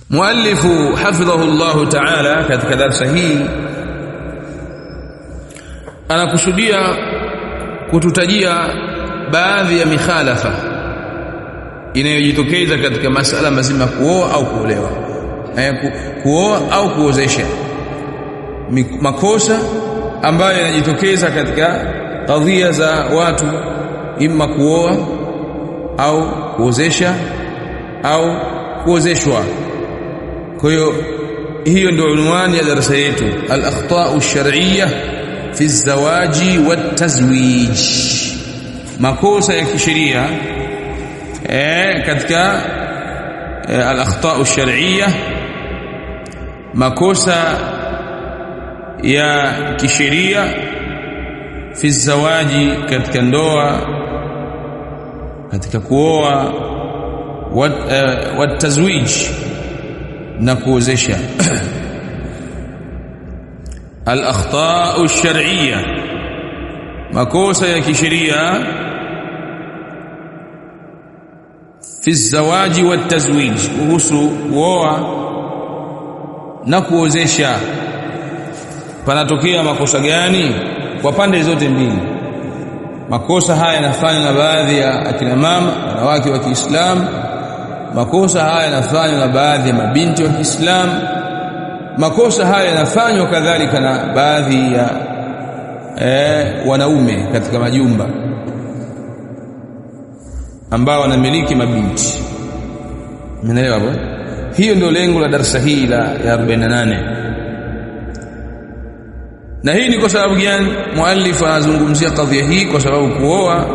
Muallifu hafidhahu Allah ta'ala katika darasa hii anakusudia kututajia baadhi ya mikhalafa inayojitokeza katika masala mazima kuoa au kuolewa, kuoa au kuozesha, makosa ambayo yanajitokeza katika kadhia za watu, imma kuoa au kuozesha au kuozeshwa. Kwa hiyo ndio unwani ya darasa yetu, al-akhta'u ash-shar'iyyah fi az-zawaji wat-tazwij, makosa ya kisheria katika al-akhta'u ash-shar'iyyah, makosa ya kisheria fi az-zawaji, katika ndoa, katika kuoa, wat-tazwij, na kuozesha. Al-akhta'u ash-shar'iyyah, makosa ya kisheria fi az-zawaji wat-tazwij, kuhusu kuoa na kuozesha. Panatokea makosa gani kwa pande zote mbili? Makosa haya yanafanywa na baadhi ya akina mama, wanawake wa Kiislamu. Makosa haya yanafanywa na baadhi ya mabinti wa Kiislamu. Makosa haya yanafanywa kadhalika na baadhi ya wanaume katika majumba ambao wanamiliki mabinti. Mnaelewa hapo? Hiyo ndio lengo la darasa hili la 48. Na hii ni kwa sababu gani muallif anazungumzia kadhia hii? Kwa sababu kuoa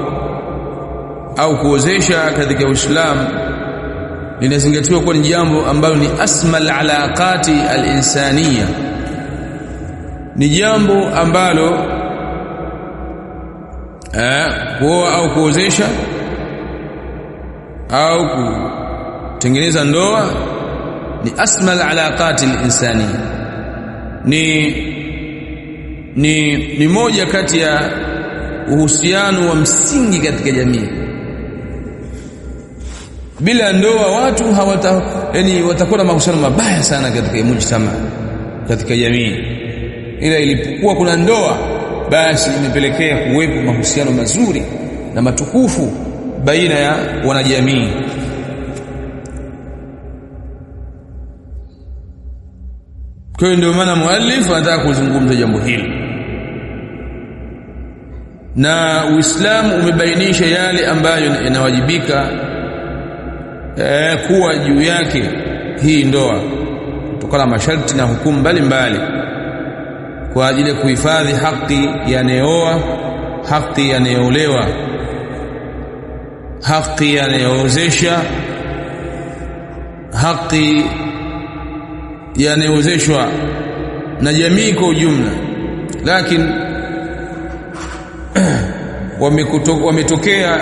au kuozesha katika Uislamu linazingatiwa kuwa ni jambo ambalo ni asmal alaqati al-insaniya, ni jambo ambalo kuoa au kuozesha au kutengeneza ndoa ni asmal alaqati al-insaniya, ni moja kati ya uhusiano wa msingi katika jamii. Bila ndoa watu watakuwa na mahusiano mabaya sana katika mujtama, katika jamii. Ila ilipokuwa kuna ndoa, basi imepelekea kuwepo mahusiano mazuri na matukufu baina ya wanajamii. Kwa hiyo ndio maana muallif anataka kuzungumza jambo hili, na Uislamu umebainisha yale ambayo yanawajibika kuwa juu yake hii ndoa, kutokana na masharti na hukumu mbalimbali, kwa ajili ya kuhifadhi haki ya anayeoa, haki ya anayeolewa, haki ya anayeozesha, haki ya anayeozeshwa na jamii kwa ujumla. Lakini wametokea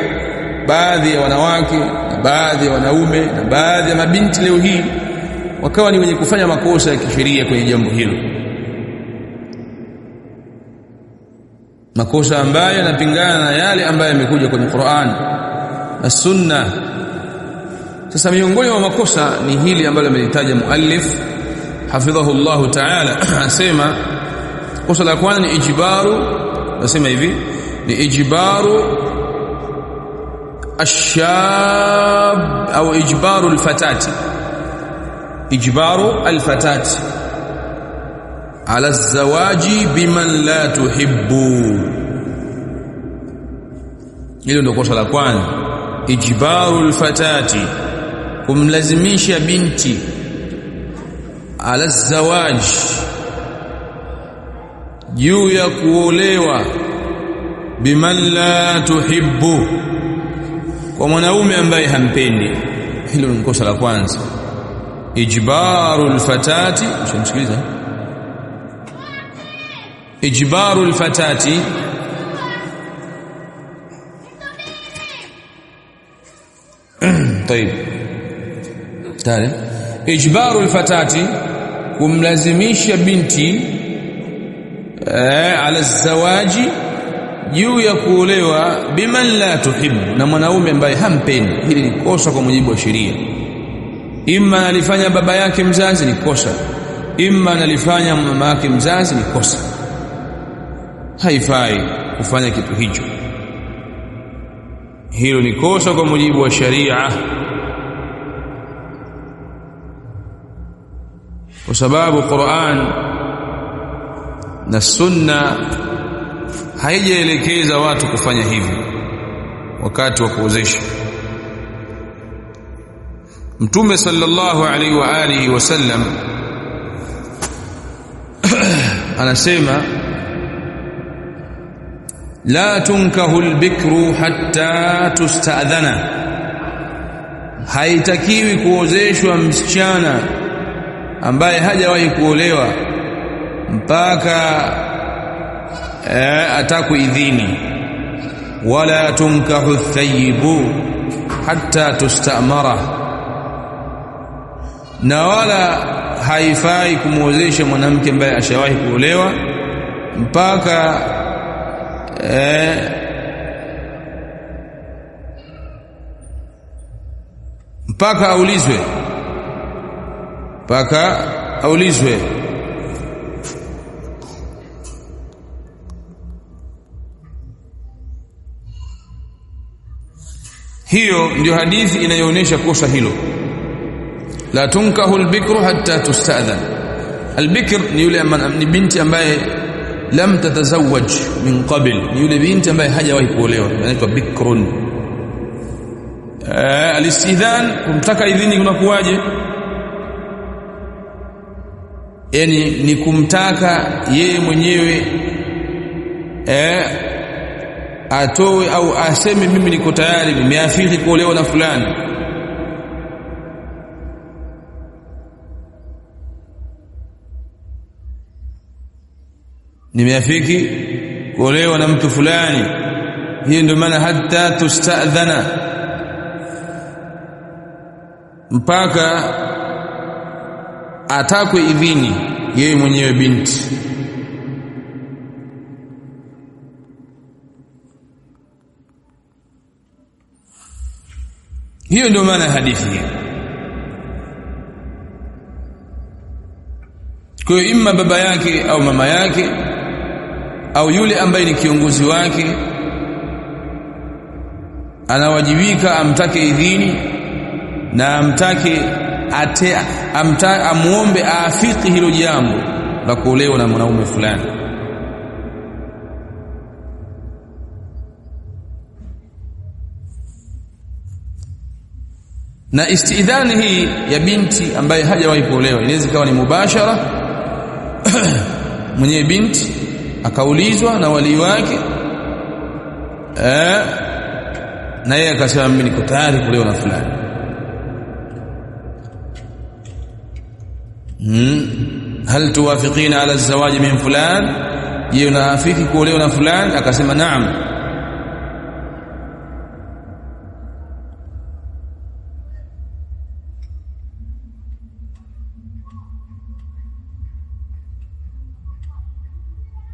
baadhi ya wanawake na baadhi ya wanaume na baadhi ya mabinti leo hii wakawa ni wenye kufanya makosa ya kisheria kwenye jambo hilo, makosa ambayo yanapingana na yale ambayo yamekuja kwenye Qur'an na Sunna. Sasa miongoni mwa makosa ni hili ambalo amelitaja muallif hafidhahu Allah ta'ala. Anasema kosa la kwanza ni ijbaru, anasema hivi, ni ijbaru الشاب أو إجبار الفتاة، إجبار الفتاة على الزواج بمن لا تحب. hilo ndio kosa la kwanza, ijbaru alfatati, kumlazimisha binti ala zawaj, juu ya kuolewa, biman la tuhibbu, kwa mwanaume ambaye hampendi. Hilo ni kosa la kwanza, ijbaru alfatati. Msikiliza, ijbaru alfatati طيب tare, ijbaru alfatati, kumlazimisha binti ala zawaji, juu ya kuolewa, biman la tuhibbu, na mwanaume ambaye hampendi. Hili ni kosa kwa mujibu wa sheria. imma analifanya baba yake mzazi ni kosa, imma analifanya mama yake mzazi ni kosa. Haifai kufanya kitu hicho, hilo ni kosa kwa mujibu wa sharia, kwa sababu Qur'an na Sunna haijaelekeza watu kufanya hivi wakati wa kuozesha. Mtume sallallahu alaihi wa alihi wasallam anasema la tunkahu albikru hatta tusta'dhana, haitakiwi kuozeshwa msichana ambaye hajawahi kuolewa mpaka atakuidhini. Wala tunkahu thayyibu hatta tustamara, na wala haifai kumuozesha mwanamke ambaye ashawahi kuolewa mpaka aulizwe. Hiyo ndio hadithi inayoonyesha kosa hilo. La tunkahu albikru hatta tusta'dhan. Albikr ni yule ni binti ambaye lam tatazawwaj min qabl, ni yule binti ambaye hajawahi kuolewa, inaitwa bikrun. Alistidhan, kumtaka idhini kunakuwaje? Yani ni kumtaka yeye mwenyewe atoe au aseme mimi niko tayari, nimeafiki kuolewa na fulani. Nimeafiki kuolewa na mtu fulani. Hiyo ndio maana hatta tusta'dhana, mpaka atakwe idhini yeye mwenyewe binti. Hiyo ndio maana ya hadithi hii. Kwa hiyo imma baba yake au mama yake au yule ambaye ni kiongozi wake anawajibika amtake idhini na amuombe aafiki hilo jambo la kuolewa na mwanaume fulani. Na istidhani hii ya binti ambaye hajawahi kuolewa inaweza kuwa ni mubashara mwenye binti akaulizwa na wali wake, na yeye akasema mimi niko tayari kuolewa na fulani. Hal tuwafiqina ala zawaji min fulan, je unaafiki kuolewa na fulani? Akasema naam.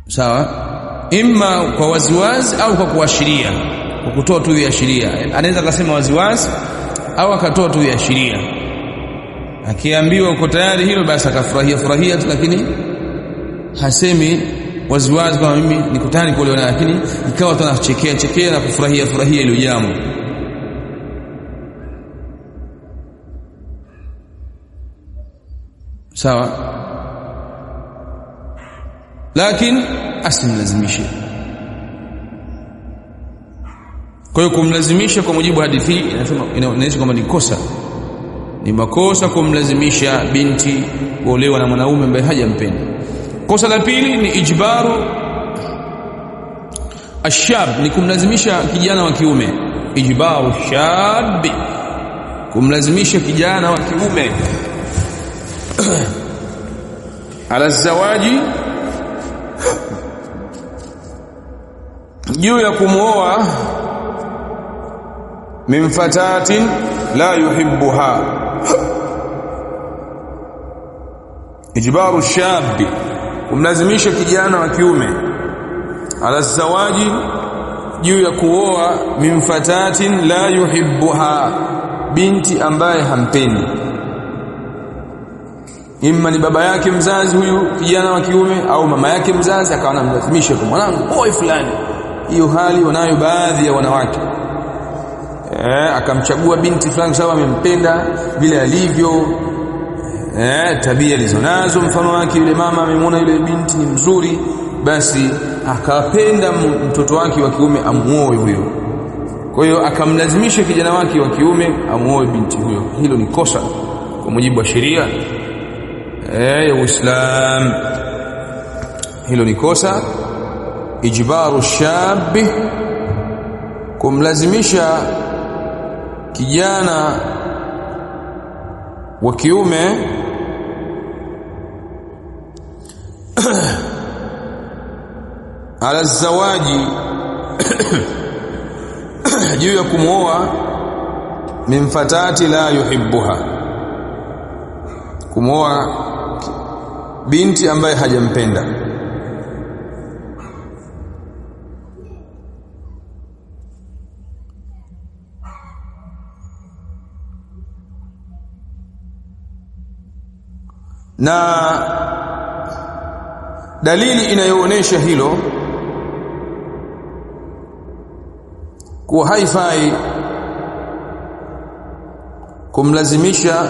Sawa, imma kwa waziwazi au kwa kuashiria, kwa kutoa tu viashiria. Anaweza akasema waziwazi au akatoa tu viashiria. Akiambiwa uko tayari hilo, basi akafurahia, lakini hasemi waziwazi kama mimi niko tayari kuolewa, lakini ikawa tu anachekea na kufurahia hilo jambo. Sawa, lakini asimlazimishe. Kwa hiyo kumlazimisha kwa mujibu hadithi hii inaonyesha kwamba ni kosa, ni makosa kumlazimisha binti kuolewa na mwanaume ambaye hajampenda. Kosa la pili ni ijbaru ashab, ni kumlazimisha kijana wa kiume. Ijbaru shab, kumlazimisha kijana wa kiume ala zawaji, juu ya kumwoa min fatatin la yuhibbuha. Ijbaru shabi, kumlazimisha kijana wa kiume ala zawaji, juu ya kuoa min fatatin la yuhibbuha, binti ambaye hampendi. imma ni baba yake mzazi huyu kijana wa kiume au mama yake mzazi akawa anamlazimisha kwa mwanangu oe fulani. Hiyo hali wanayo baadhi ya wanawake. Akamchagua binti fulani kwa sababu amempenda vile alivyo, tabia alizonazo, mfano wake yule mama amemwona yule binti ni mzuri, basi akapenda mtoto wake wa kiume amuoe huyo. Kwa hiyo akamlazimisha kijana wake wa kiume amuoe binti huyo. Hilo ni kosa kwa mujibu wa sheria ya Uislamu. Hilo ni kosa. Ijbaru shabi, kumlazimisha kijana wa kiume ala zawaji juu ya kumwoa min fatati la yuhibbuha, kumwoa binti ambaye hajampenda. Na dalili inayoonesha hilo kuwa haifai kumlazimisha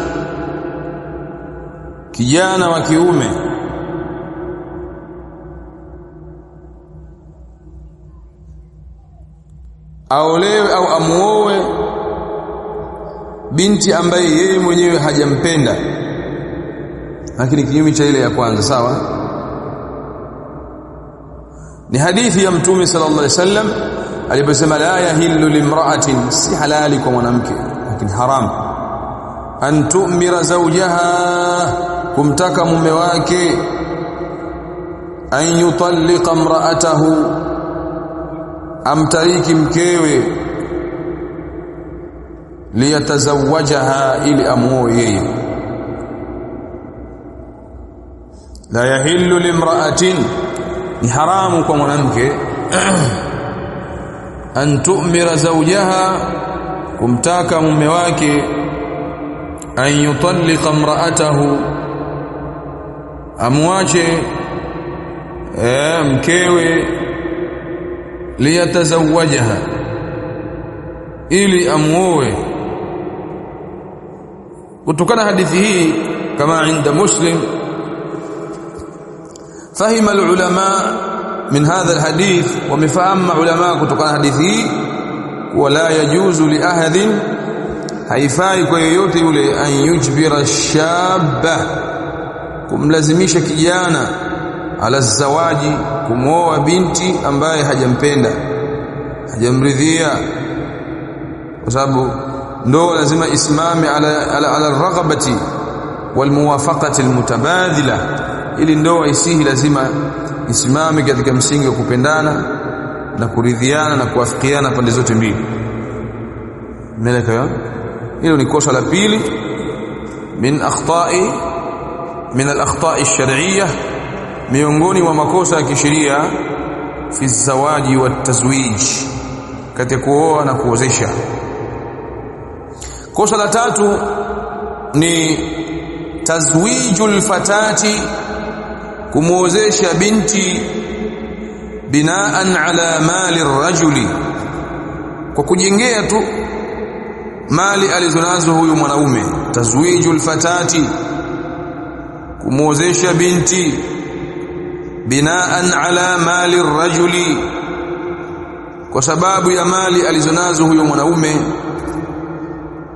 kijana wa kiume aolewe au amuoe binti ambaye yeye mwenyewe hajampenda, lakini kinyume cha ile ya kwanza. Sawa, ni hadithi ya Mtume sallallahu alaihi wasallam aliposema la yahillu limra'atin, si halali kwa mwanamke lakini haram, an tu'mira zawjaha, kumtaka mume wake, an yutalliqa imra'atahu, amtariki mkewe, liyatazawwajaha, ili amuoe yeye. La yahillu limra'atin, ni haramu kwa mwanamke an tu'mira zawjaha, kumtaka mume wake, an yutalliqa imra'atahu, amwache mkewe, liyatazawwajaha, ili amuoe. Kutokana hadithi hii kama inda Muslim, fahima alulama min hadha alhadith, wamefahamu ulama kutokana hadithi hii wala yajuzu li ahadin, haifai kwa yoyote yule, an yujbira shabba, kumlazimisha kijana, ala zawaji, kumwoa binti ambaye hajampenda, hajamridhia, kwa sababu ndoa lazima isimame ala raghabati wal muwafaqati almutabadila. Ili ndoa isihi lazima isimame katika msingi wa kupendana na kuridhiana na kuafikiana pande zote mbili. Meleka, hilo ni kosa la pili min al-akhta'i ash-shar'iyyah, miongoni mwa makosa ya kisheria, fi zawaji wa tazwij, katika kuoa na kuozesha. Kosa la tatu ni tazwijul fatati, kumuozesha binti binaan ala mali rajuli, kwa kujengea tu mali alizonazo huyu mwanaume. Tazwijul fatati, kumuozesha binti binaan ala mali rajuli, kwa sababu ya mali alizonazo huyu mwanaume,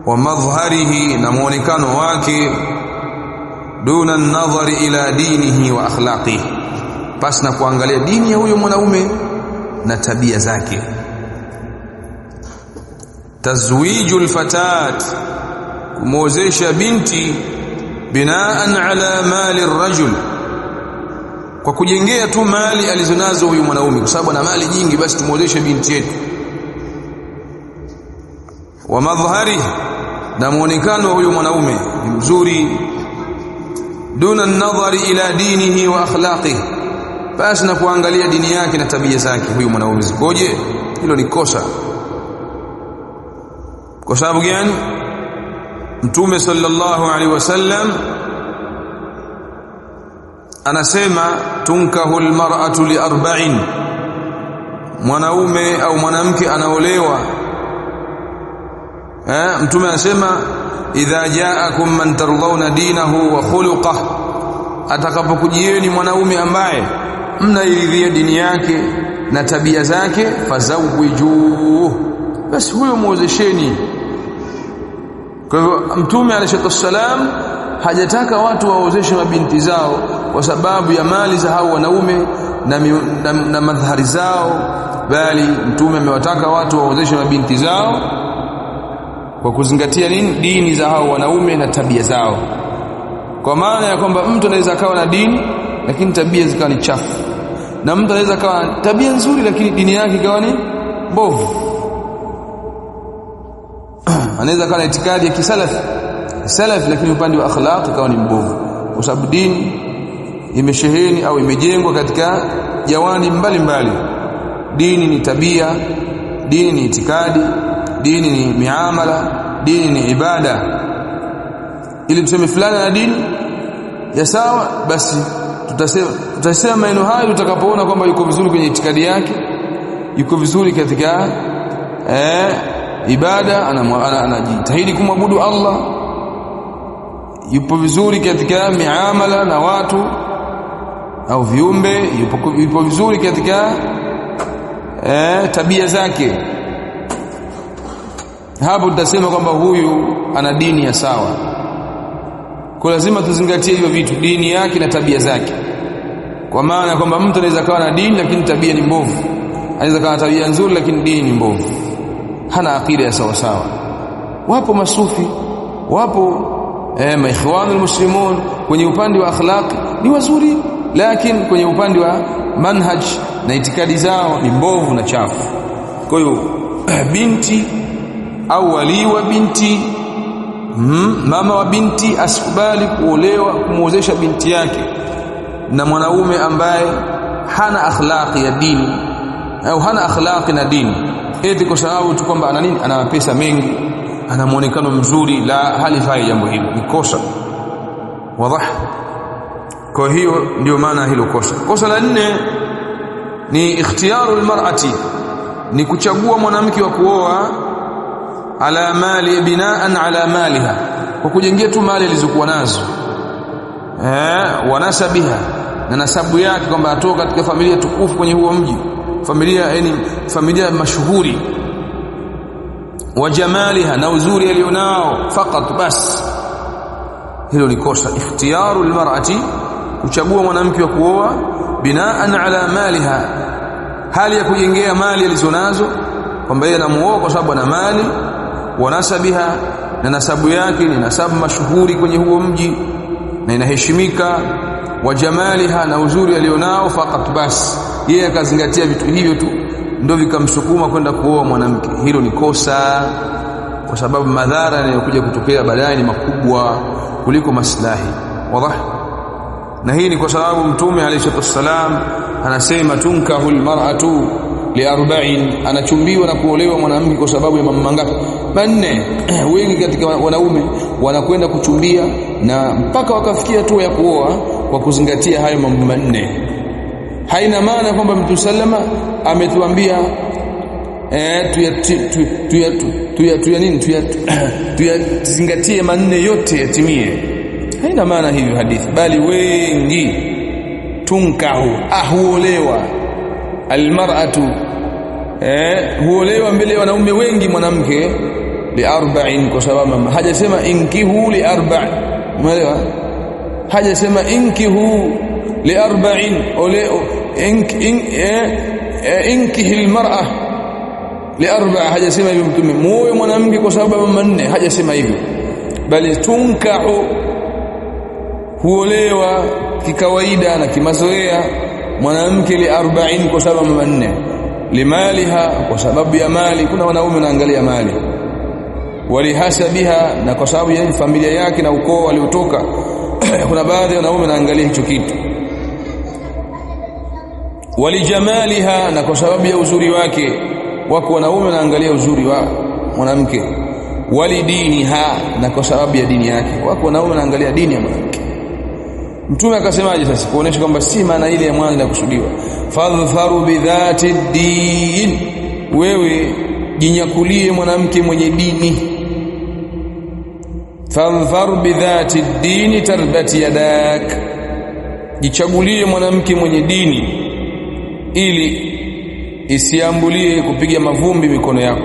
wa madhharihi, na muonekano wake, duna an-nadhari ila dinihi wa akhlaqihi, basi na kuangalia dini ya huyo mwanaume na tabia zake. Tazwijul fatat, kumuozesha binti binaan ala mali ar-rajul, kwa kujengea tu mali alizonazo huyu mwanaume, kwa sababu ana mali nyingi, basi tumuozeshe binti yetu. Wa madhharihi, na muonekano wa huyu mwanaume ni mzuri, duna an-nadhari ila dinihi wa akhlaqihi, basi na kuangalia dini yake na tabia zake huyu mwanaume zikoje. Hilo ni kosa. Kwa sababu gani? Mtume sallallahu alaihi wasallam anasema tunkahu almar'atu li 40, mwanaume au mwanamke anaolewa. Mtume anasema idha ja'akum man tardawna dinahu wa khuluquhu, atakapokujieni mwanaume ambaye mnairidhia dini yake na tabia zake, fazawwijuhu, basi huyo muozesheni. Kwa hivyo Mtume alayhi salam hajataka watu waozeshe mabinti zao kwa sababu ya mali za hao wanaume na madhari zao, bali Mtume amewataka watu waozeshe mabinti zao kwa kuzingatia nini? Dini za hao wanaume na tabia zao. Kwa maana ya kwamba mtu anaweza akawa na dini lakini tabia zikawa ni chafu, na mtu anaweza akawa na tabia nzuri lakini dini yake ikawa ni mbovu. Anaweza akawa na itikadi ya kisalaf lakini upande wa akhlaq ikawa ni mbovu, kwa sababu dini imesheheni au imejengwa katika jawani mbalimbali. Dini ni tabia, dini ni itikadi, dini ni miamala, dini ni ibada. Ili tuseme fulani na dini ya sawa, basi tutasema maneno hayo tutakapoona kwamba yuko vizuri kwenye itikadi yake, yuko vizuri katika ibada, anajitahidi kumwabudu Allah, yupo vizuri katika miamala na watu au viumbe, yupo vizuri katika tabia zake. Hapo tutasema kwamba huyu ana dini ya sawa. Kwa lazima tuzingatie hivyo vitu, dini yake na tabia zake. Kwa maana kwamba mtu anaweza kuwa na dini lakini tabia ni mbovu, anaweza kuwa na tabia nzuri lakini dini ni mbovu, hana akida ya sawa sawa. Wapo masufi, wapo maikhwanul muslimun kwenye upande wa akhlaq ni wazuri, lakini kwenye upande wa manhaj na itikadi zao ni mbovu na chafu. Kwa hiyo binti au wali wa binti, mama wa binti asikubali kuolewa, kumuozesha binti yake na mwanaume ambaye hana akhlaqi ya dini au hana akhlaqi na dini, eti kwa sababu tu kwamba ana nini, ana pesa mengi, ana muonekano mzuri. La, halifai jambo hilo, ni kosa wazi. Kwa hiyo ndio maana hilo kosa. Kosa la 4 ni ikhtiyaru almar'ati, ni kuchagua mwanamke wa kuoa ala mali, binaan ala maliha, kwa kujengea tu mali alizokuwa nazo, wa nasabiha, na nasabu yake, kwamba atoka katika familia tukufu kwenye huo mji, familia mashuhuri, wa jamaliha, na uzuri alionao fakat, bas. Hilo ni kosa. Ikhtiyaru almar'ati, kuchagua mwanamke wa kuoa binaan ala maliha, hali ya kujengea mali alizonazo, kwamba yeye anamuoa kwa sababu ana mali, wa nasabiha, na nasabu yake ni nasabu mashuhuri kwenye huo mji na inaheshimika, wa jamaliha, na uzuri alionao fakat, bas. Yeye akazingatia vitu hivyo tu ndio vikamsukuma kwenda kuoa mwanamke. Hilo ni kosa, kwa sababu madhara yanayokuja kutokea baadaye ni makubwa kuliko maslahi. Wazi. Na hii ni kwa sababu Mtume alayhi wasallam anasema tunkahul mar'atu li 40, anachumbiwa na kuolewa mwanamke kwa sababu ya mambo mangapi? Manne. Wengi katika wanaume wanakwenda kuchumbia na mpaka wakafikia hatua ya kuoa kwa kuzingatia hayo mambo manne. Haina maana kwamba Mtume sallama ametuambia tuyazingatie manne yote yatimie. Haina maana hiyo hadithi, bali wengi tunkahu, huolewa almar'atu, huolewa mbele ya wanaume wengi mwanamke li 40, kwa sababu hajasema inkihu li 40, umeelewa? Hajasema inkihu li 40 oleo inkihi almar'a li 4, hajasema hivyo Mtume. Muoe mwanamke kwa sababu manne, hajasema hivyo, bali tunkahu, huolewa kikawaida na kimazoea mwanamke li 40 kwa sababu manne. Limaliha, kwa sababu ya mali, kuna wanaume wanaangalia mali. Walihasabiha, na kwa sababu ya familia yake na ukoo aliotoka kuna baadhi ya wanaume wanaangalia hicho kitu. Walijamaliha, na kwa sababu ya uzuri wake, wako wanaume wanaangalia uzuri wa mwanamke. Walidiniha, na kwa sababu ya dini yake, wako wanaume wanaangalia dini ya mwanamke. Mtume akasemaje sasa kuonesha kwamba si maana ile ya mwanzo inakusudiwa? Fadhfaru bidhati din, wewe jinyakulie mwanamke mwenye dini. Fadhfaru bidhati din tarbati yadak, jichagulie mwanamke mwenye dini ili isiambulie kupiga mavumbi mikono yako,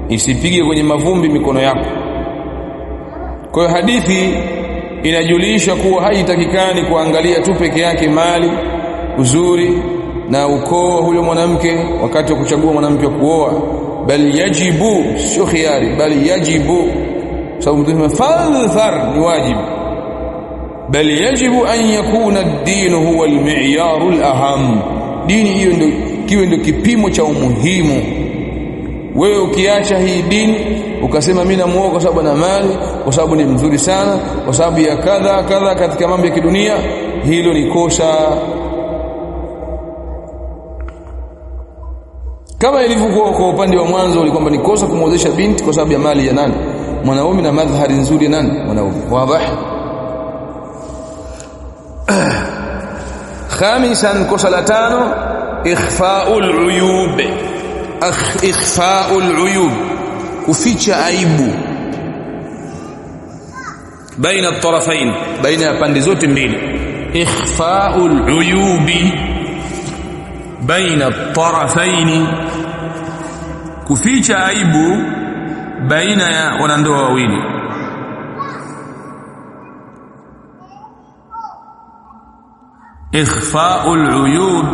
isipige kwenye mavumbi mikono yako. Kwa hiyo hadithi inajulisha kuwa haitakikani kuangalia tu peke yake mali, uzuri na ukoo huyo mwanamke wakati wa kuchagua mwanamke wa kuoa, bali yajibu, sio khiari, bali yajibu, sababu mtume fadhfar ni wajibu, bali yajibu an yakuna ad-din huwa al-mi'yar al-aham, dini hiyo ndio kipimo cha umuhimu. Wewe ukiacha hii dini ukasema mimi namuoa kwa sababu ana mali, kwa sababu ni mzuri sana, kwa sababu ya kadha kadha katika mambo ya kidunia, hilo ni kosa. Kama ilivyokuwa kwa upande wa mwanzo ni kwamba ni kosa kumwozesha binti kwa sababu ya mali ya nani? Mwanaume, na madhari nzuri ya nani? Mwanaume. Wazi? Khamisan, kosa la tano, ikhfa'ul uyub. Ikhfa'ul uyub, kuficha aibu baina at-tarafain, baina ya pande zote mbili. Ikhfa'ul uyubi baina at-tarafain, kuficha aibu baina ya wanandoa wawili. Ikhfa'ul uyub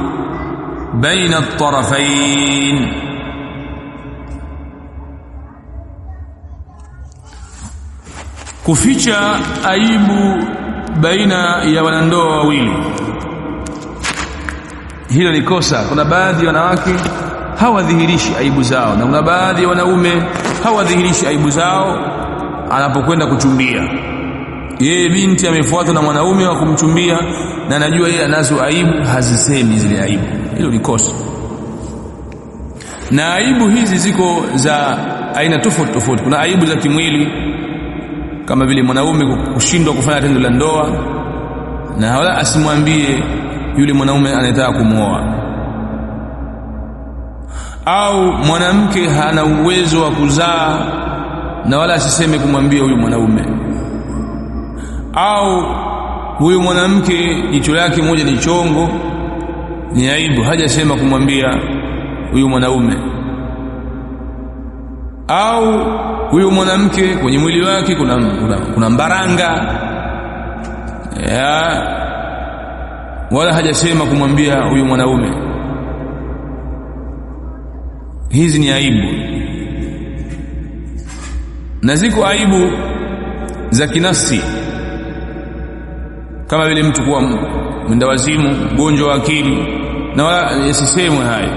baina at-tarafain, kuficha aibu baina ya wanandoa wawili. Hilo ni kosa. Kuna baadhi ya wanawake hawadhihirishi aibu zao, na kuna baadhi ya wanaume hawadhihirishi aibu zao anapokwenda kuchumbia. Yeye binti amefuatwa na mwanaume wa kumchumbia na anajua yeye anazo aibu, hazisemi zile aibu. Hilo ni kosa. Na aibu hizi ziko za aina tofauti tofauti. Kuna aibu za kimwili kama vile mwanaume kushindwa kufanya tendo la ndoa na wala asimwambie yule mwanaume anayetaka kumuoa, au mwanamke hana uwezo wa kuzaa na wala asiseme kumwambia huyu mwanaume, au huyu mwanamke jicho lake moja ni chongo, ni aibu, hajasema kumwambia huyu mwanaume, au huyu mwanamke kwenye mwili wake kuna mbaranga ya wala hajasema kumwambia huyu mwanaume. Hizi ni aibu. Na ziko aibu za kinafsi kama vile mtu kuwa mwendawazimu, mgonjwa wa akili, na wala yasisemwe hayo,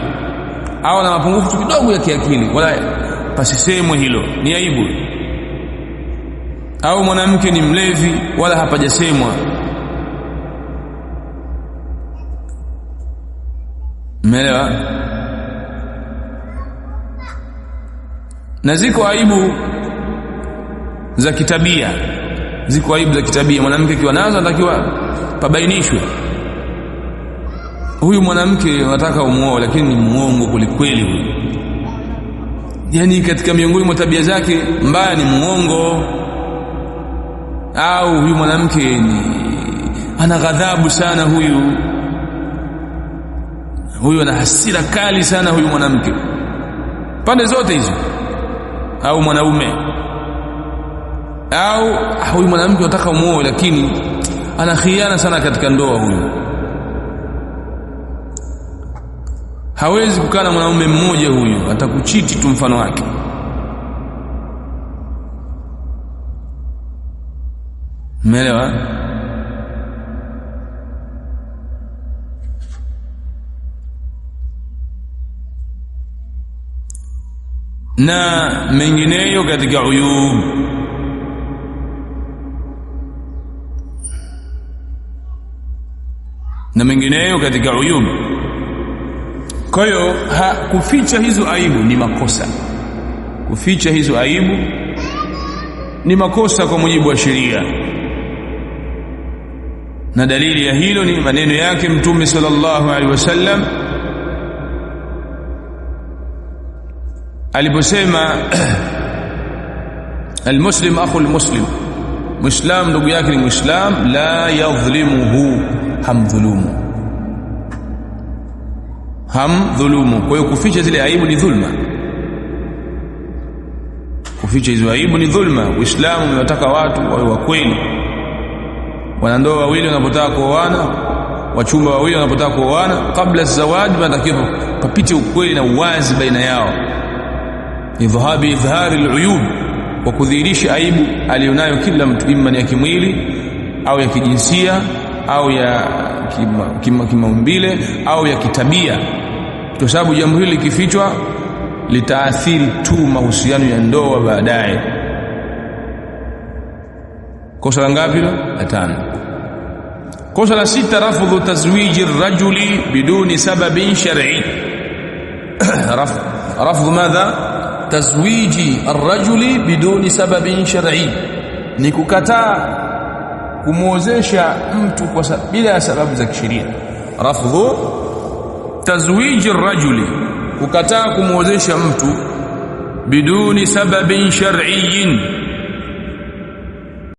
au na mapungufu kidogo ya kiakili, wala pasisemwe hilo, ni aibu. Au mwanamke ni mlevi, wala hapajasemwa. Umeelewa? Na ziko aibu za kitabia. Ziko aibu za kitabia mwanamke kiwa nazo anatakiwa pabainishwe. Huyu mwanamke unataka umuoe lakini ni muongo kulikweli huyu. Yaani katika miongoni mwa tabia zake mbaya ni muongo. Au huyu mwanamke ni ana ghadhabu sana huyu ana hasira kali sana huyu mwanamke. Pande zote hizo. Au mwanaume, au huyu mwanamke unataka umuoe lakini ana khiana sana katika ndoa. Huyu hawezi kukaa na mwanaume mmoja, huyu atakuchiti tu mfano wake. Umeelewa? Na mengineyo katika uyub. Na mengineyo katika uyub. Kwa hiyo kuficha hizo aibu ni makosa. Kuficha hizo aibu ni makosa kwa mujibu wa sheria. na dalili ya hilo ni maneno yake Mtume sallallahu alaihi wasallam aliposema almuslim akhul muslim, muislam ndugu yake ni muislam, la yadhlimuhu, hamdhulumu. Kwa hiyo kuficha zile aibu ni dhulma, kuficha hizo aibu ni dhulma. Uislamu unataka watu wawe wa kweli. Wanandoa wawili wanapotaka kuoana, wachumba wawili wanapotaka kuoana, kabla zawadi wanatakiwa papite ukweli na uwazi baina yao, idhhari al-uyub, kwa kudhihirisha aibu alionayo kila mtu, imma ya kimwili au ya kijinsia au ya kimaumbile au ya kitabia, kwa sababu jambo hili likifichwa litaathiri tu mahusiano ya ndoa baadaye. Kosa la ngapi? La 5. Kosa la 6, rafdhu tazwiji ar-rajuli biduni sababin shar'i. rafdhu madha? Tazwiji ar-rajuli biduni sababin shar'i, ni kukataa kumuozesha mtu bila sababu za kisheria. Rafdhu tazwiji ar-rajuli, kukataa kumuozesha mtu biduni sababin shar'iyyin,